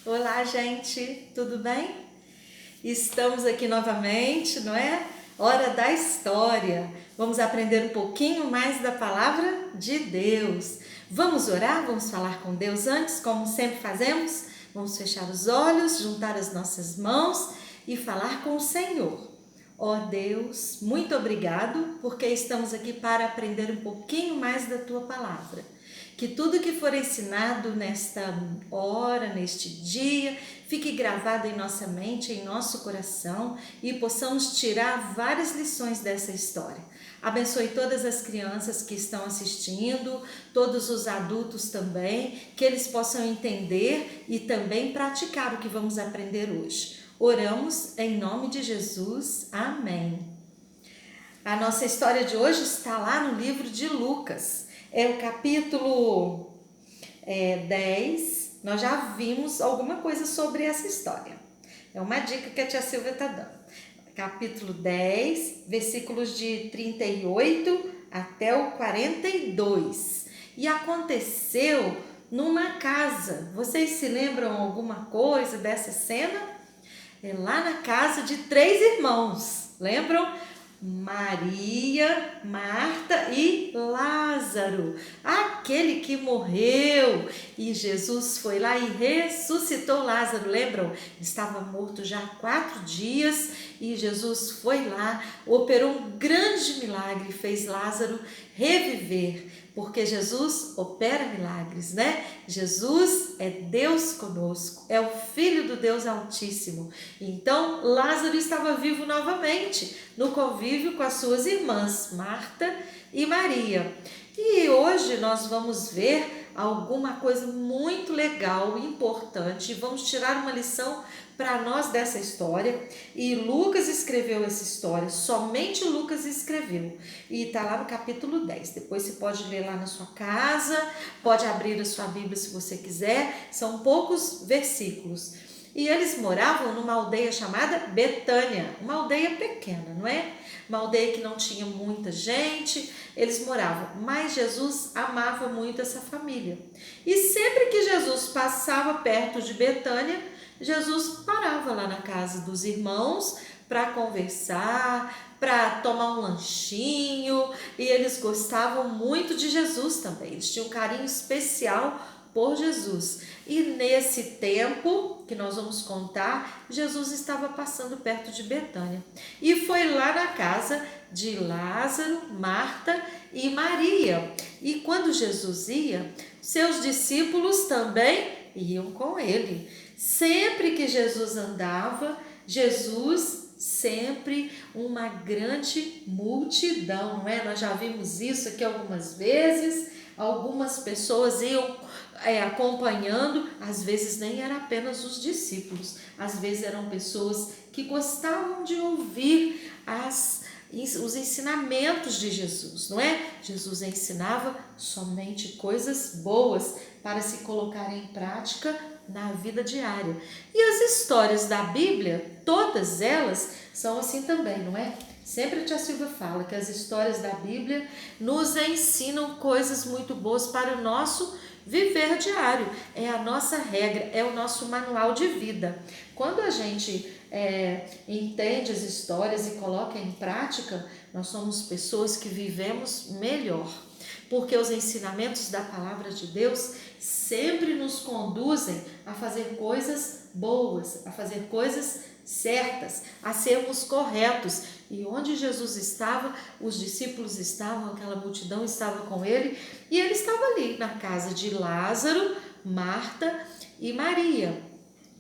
Olá, gente, tudo bem? Estamos aqui novamente, não é? Hora da história. Vamos aprender um pouquinho mais da palavra de Deus. Vamos orar? Vamos falar com Deus antes, como sempre fazemos? Vamos fechar os olhos, juntar as nossas mãos e falar com o Senhor. Ó Deus, muito obrigado porque estamos aqui para aprender um pouquinho mais da Tua palavra. Que tudo que for ensinado nesta hora, neste dia, fique gravado em nossa mente, em nosso coração e possamos tirar várias lições dessa história. Abençoe todas as crianças que estão assistindo, todos os adultos também, que eles possam entender e também praticar o que vamos aprender hoje. Oramos em nome de Jesus. Amém. A nossa história de hoje está lá no livro de Lucas. É o capítulo 10. Nós já vimos alguma coisa sobre essa história. É uma dica que a tia Silvia está dando. Capítulo 10, versículos de 38 até o 42. E aconteceu numa casa. Vocês se lembram alguma coisa dessa cena? É lá na casa de 3 irmãos, lembram? Maria, Marta e Lázaro, aquele que morreu, e Jesus foi lá e ressuscitou Lázaro, lembram? Estava morto já há 4 dias e Jesus foi lá, operou um grande milagre, fez Lázaro reviver, porque Jesus opera milagres, né? Jesus é Deus conosco, é o Filho do Deus Altíssimo. Então, Lázaro estava vivo novamente, no convívio com as suas irmãs, Marta e Maria. E hoje nós vamos ver alguma coisa muito legal e importante. Vamos tirar uma lição para nós dessa história. E Lucas escreveu essa história, somente Lucas escreveu. E está lá no capítulo 10. Depois você pode ler lá na sua casa, pode abrir a sua Bíblia se você quiser. São poucos versículos. E eles moravam numa aldeia chamada Betânia, uma aldeia pequena, não é? Uma aldeia que não tinha muita gente, eles moravam, mas Jesus amava muito essa família. E sempre que Jesus passava perto de Betânia, Jesus parava lá na casa dos irmãos para conversar, para tomar um lanchinho, e eles gostavam muito de Jesus também, eles tinham um carinho especial por Jesus. E nesse tempo que nós vamos contar, Jesus estava passando perto de Betânia e foi lá na casa de Lázaro, Marta e Maria. E quando Jesus ia, seus discípulos também iam com ele. Sempre que Jesus andava, Jesus sempre uma grande multidão, não é? Nós já vimos isso aqui algumas vezes. Algumas pessoas iam acompanhando, às vezes nem era apenas os discípulos, às vezes eram pessoas que gostavam de ouvir os ensinamentos de Jesus, não é? Jesus ensinava somente coisas boas para se colocar em prática na vida diária. E as histórias da Bíblia, todas elas são assim também, não é? Sempre a tia Silvia fala que as histórias da Bíblia nos ensinam coisas muito boas para o nosso viver diário. É a nossa regra, é o nosso manual de vida. Quando a gente entende as histórias e coloca em prática, nós somos pessoas que vivemos melhor. Porque os ensinamentos da palavra de Deus sempre nos conduzem a fazer coisas boas, a fazer coisas certas, a sermos corretos. E onde Jesus estava, os discípulos estavam, aquela multidão estava com ele, e ele estava ali na casa de Lázaro, Marta e Maria.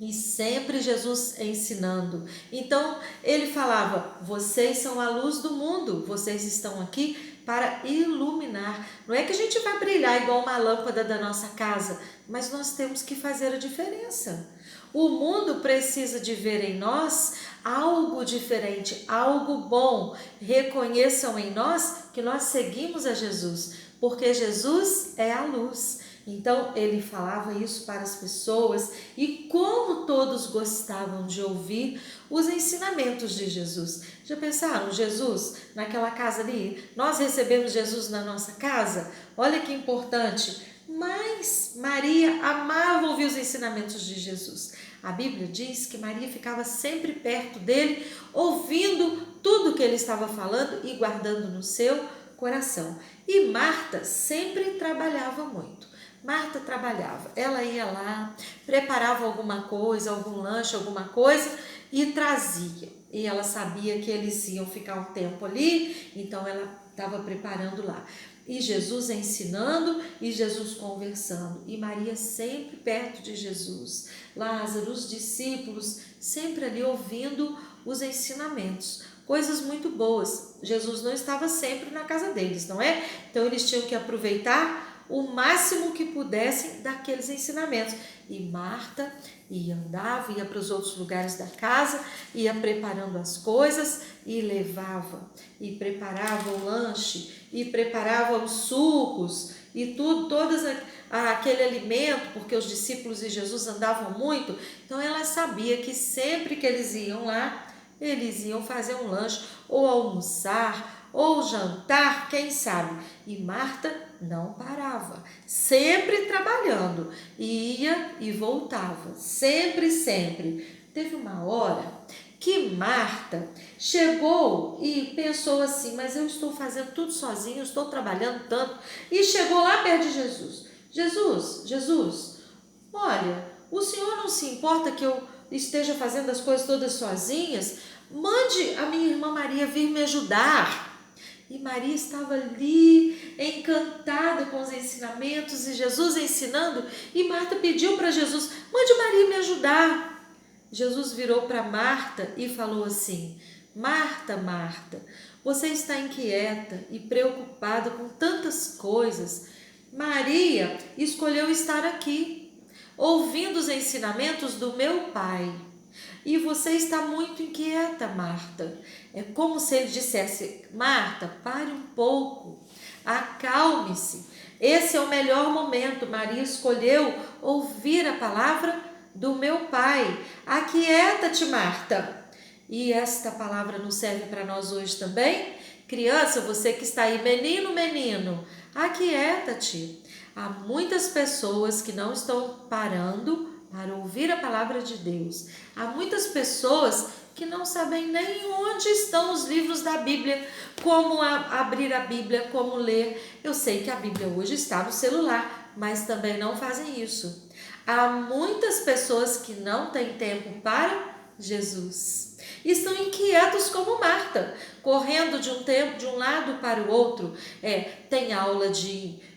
E sempre Jesus ensinando. Então ele falava: vocês são a luz do mundo, vocês estão aqui para iluminar. Não é que a gente vai brilhar igual uma lâmpada da nossa casa, mas nós temos que fazer a diferença. O mundo precisa de ver em nós algo diferente, algo bom. Reconheçam em nós que nós seguimos a Jesus, porque Jesus é a luz. Então ele falava isso para as pessoas, e como todos gostavam de ouvir os ensinamentos de Jesus. Já pensaram, Jesus naquela casa ali? Nós recebemos Jesus na nossa casa? Olha que importante. mas Maria amava ouvir os ensinamentos de Jesus. A Bíblia diz que Maria ficava sempre perto dele, ouvindo tudo que ele estava falando e guardando no seu coração. E Marta sempre trabalhava muito. Marta trabalhava, ela ia lá, preparava alguma coisa, algum lanche, alguma coisa e trazia. E ela sabia que eles iam ficar um tempo ali, então ela estava preparando lá. E Jesus ensinando e Jesus conversando. E Maria sempre perto de Jesus. Lázaro, os discípulos, sempre ali ouvindo os ensinamentos. Coisas muito boas. Jesus não estava sempre na casa deles, não é? Então eles tinham que aproveitar o máximo que pudessem daqueles ensinamentos. E Marta andava, ia para os outros lugares da casa, ia preparando as coisas e levava, e preparava o lanche, e preparava os sucos, e tudo, aquele alimento, porque os discípulos e Jesus andavam muito, então ela sabia que sempre que eles iam lá, eles iam fazer um lanche, ou almoçar, ou jantar, quem sabe. E Marta não parava, sempre trabalhando, ia e voltava, sempre, sempre. Teve uma hora que Marta chegou e pensou assim, mas eu estou fazendo tudo sozinho, estou trabalhando tanto, e chegou lá perto de Jesus. Jesus, olha, o senhor não se importa que eu esteja fazendo as coisas todas sozinhas? Mande a minha irmã Maria vir me ajudar. E Maria estava ali, encantada com os ensinamentos e Jesus ensinando. E Marta pediu para Jesus, mande Maria me ajudar. Jesus virou para Marta e falou assim, Marta, Marta, você está inquieta e preocupada com tantas coisas. Maria escolheu estar aqui, ouvindo os ensinamentos do meu Pai. E você está muito inquieta, Marta. É como se ele dissesse, Marta, pare um pouco, acalme-se. Esse é o melhor momento. Maria escolheu ouvir a palavra do meu Pai. Aquieta-te, Marta. E esta palavra nos serve para nós hoje também? Criança, você que está aí, menino, aquieta-te. Há muitas pessoas que não estão parando para ouvir a palavra de Deus. Há muitas pessoas que não sabem nem onde estão os livros da Bíblia, como abrir a Bíblia, como ler. Eu sei que a Bíblia hoje está no celular, mas também não fazem isso. Há muitas pessoas que não têm tempo para Jesus. Estão inquietos como Marta, correndo de um lado para o outro. Tem aula de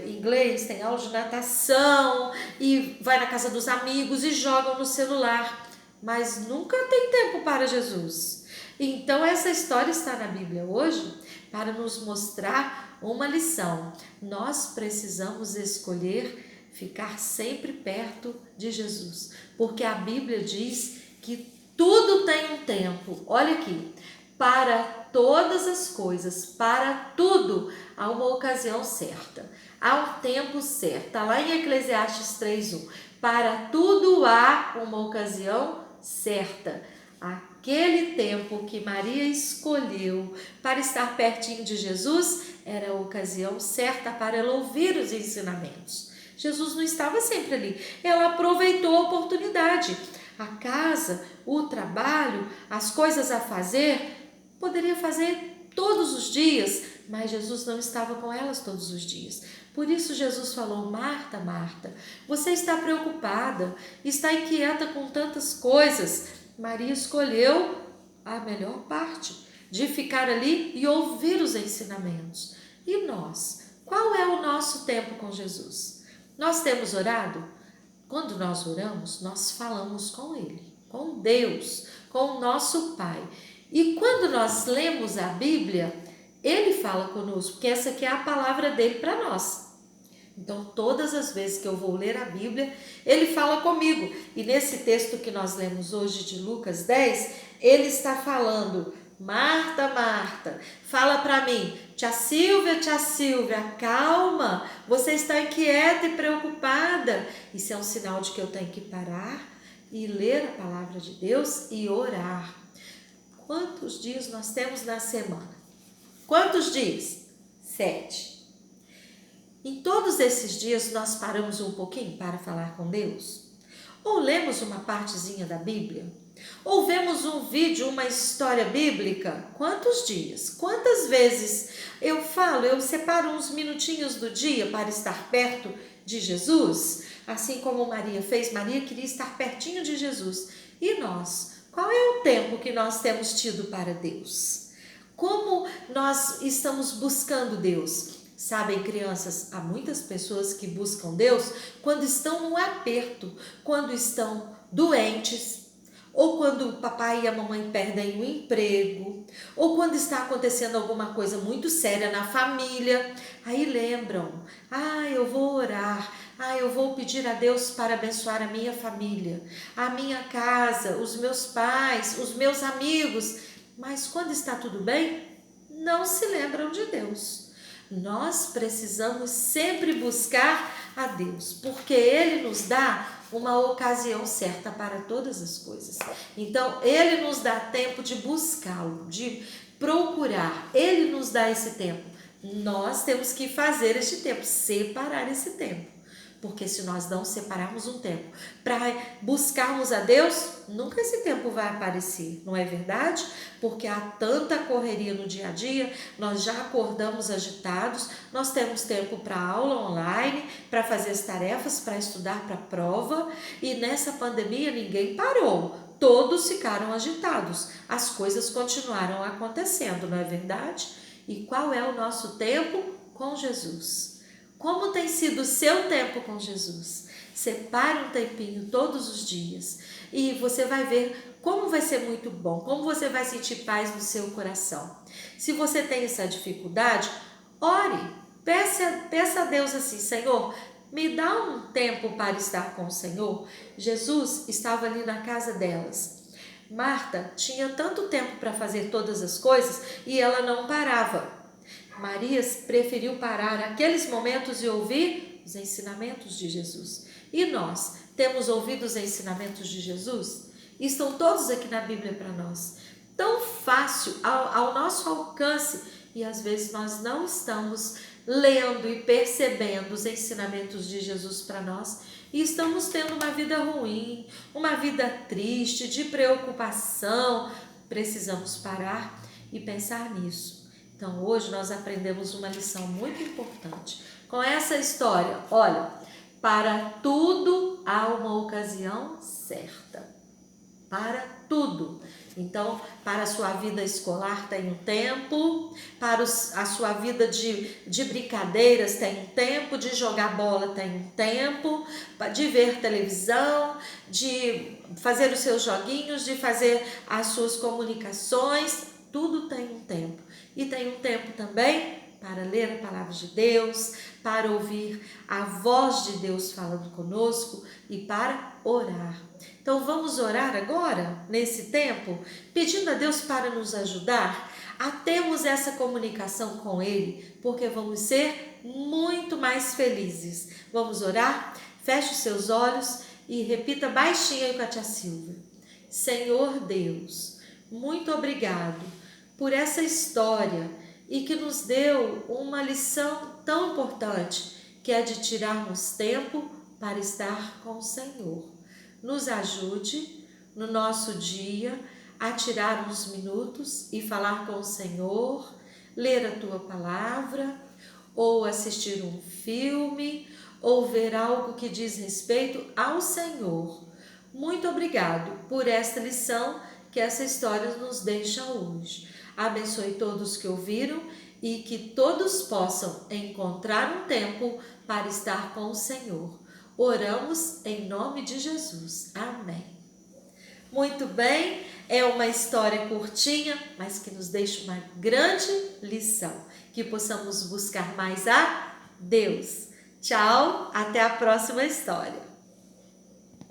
inglês, tem aula de natação e vai na casa dos amigos e jogam no celular, mas nunca tem tempo para Jesus. Então essa história está na Bíblia hoje para nos mostrar uma lição. Nós precisamos escolher ficar sempre perto de Jesus, porque a Bíblia diz que tudo tem um tempo. Olha aqui, para todas as coisas, para tudo, há uma ocasião certa, há um tempo certo. Está lá em Eclesiastes 3:1. Para tudo há uma ocasião certa. Aquele tempo que Maria escolheu para estar pertinho de Jesus era a ocasião certa para ela ouvir os ensinamentos. Jesus não estava sempre ali, ela aproveitou a oportunidade. A casa, o trabalho, as coisas a fazer, poderia fazer todos os dias, mas Jesus não estava com elas todos os dias. Por isso Jesus falou, Marta, Marta, você está preocupada, está inquieta com tantas coisas. Maria escolheu a melhor parte, de ficar ali e ouvir os ensinamentos. E nós? Qual é o nosso tempo com Jesus? Nós temos orado? Quando nós oramos, nós falamos com Ele, com Deus, com o nosso Pai. E quando nós lemos a Bíblia, Ele fala conosco, porque essa aqui é a palavra dele para nós. Então, todas as vezes que eu vou ler a Bíblia, Ele fala comigo. E nesse texto que nós lemos hoje de Lucas 10, Ele está falando, Marta, Marta, fala para mim, tia Silvia, calma, você está inquieta e preocupada. Isso é um sinal de que eu tenho que parar e ler a palavra de Deus e orar. Quantos dias nós temos na semana? Quantos dias? 7. Em todos esses dias nós paramos um pouquinho para falar com Deus? Ou lemos uma partezinha da Bíblia? Ou vemos um vídeo, uma história bíblica? Quantos dias? Quantas vezes eu separo uns minutinhos do dia para estar perto de Jesus? Assim como Maria fez, Maria queria estar pertinho de Jesus. E nós? Qual é o tempo que nós temos tido para Deus? Como nós estamos buscando Deus? Sabem, crianças, há muitas pessoas que buscam Deus quando estão no aperto, quando estão doentes, ou quando o papai e a mamãe perdem o emprego, ou quando está acontecendo alguma coisa muito séria na família. Aí lembram, eu vou orar, eu vou pedir a Deus para abençoar a minha família, a minha casa, os meus pais, os meus amigos. Mas quando está tudo bem, não se lembram de Deus. Nós precisamos sempre buscar a Deus, porque Ele nos dá uma ocasião certa para todas as coisas. Então, Ele nos dá tempo de buscá-lo, de procurar. Ele nos dá esse tempo. Nós temos que fazer este tempo, separar esse tempo. Porque se nós não separarmos um tempo para buscarmos a Deus, nunca esse tempo vai aparecer, não é verdade? Porque há tanta correria no dia a dia, nós já acordamos agitados, nós temos tempo para aula online, para fazer as tarefas, para estudar para a prova, e nessa pandemia ninguém parou, todos ficaram agitados, as coisas continuaram acontecendo, não é verdade? E qual é o nosso tempo com Jesus? Como tem sido o seu tempo com Jesus? Separe um tempinho todos os dias e você vai ver como vai ser muito bom, como você vai sentir paz no seu coração. Se você tem essa dificuldade, ore, peça a Deus assim, Senhor, me dá um tempo para estar com o Senhor. Jesus estava ali na casa delas. Marta tinha tanto tempo para fazer todas as coisas e ela não parava. Maria preferiu parar aqueles momentos e ouvir os ensinamentos de Jesus. E nós temos ouvido os ensinamentos de Jesus? Estão todos aqui na Bíblia para nós. Tão fácil, ao nosso alcance. E às vezes nós não estamos lendo e percebendo os ensinamentos de Jesus para nós. E estamos tendo uma vida ruim, uma vida triste, de preocupação. Precisamos parar e pensar nisso. Então, hoje nós aprendemos uma lição muito importante. Com essa história, olha, para tudo há uma ocasião certa. Para tudo. Então, para a sua vida escolar tem um tempo, para a sua vida de brincadeiras tem um tempo, de jogar bola tem um tempo, de ver televisão, de fazer os seus joguinhos, de fazer as suas comunicações, tudo tem um tempo. E tem um tempo também para ler a palavra de Deus, para ouvir a voz de Deus falando conosco e para orar. Então vamos orar agora, nesse tempo, pedindo a Deus para nos ajudar a termos essa comunicação com Ele, porque vamos ser muito mais felizes. Vamos orar? Feche os seus olhos e repita baixinho aí com a tia Silvia. Senhor Deus, muito obrigado por essa história e que nos deu uma lição tão importante, que é de tirarmos tempo para estar com o Senhor. Nos ajude no nosso dia a tirar uns minutos e falar com o Senhor, ler a Tua palavra, ou assistir um filme, ou ver algo que diz respeito ao Senhor. Muito obrigado por esta lição que essa história nos deixa hoje. Abençoe todos que ouviram e que todos possam encontrar um tempo para estar com o Senhor. Oramos em nome de Jesus. Amém. Muito bem, é uma história curtinha, mas que nos deixa uma grande lição. Que possamos buscar mais a Deus. Tchau, até a próxima história.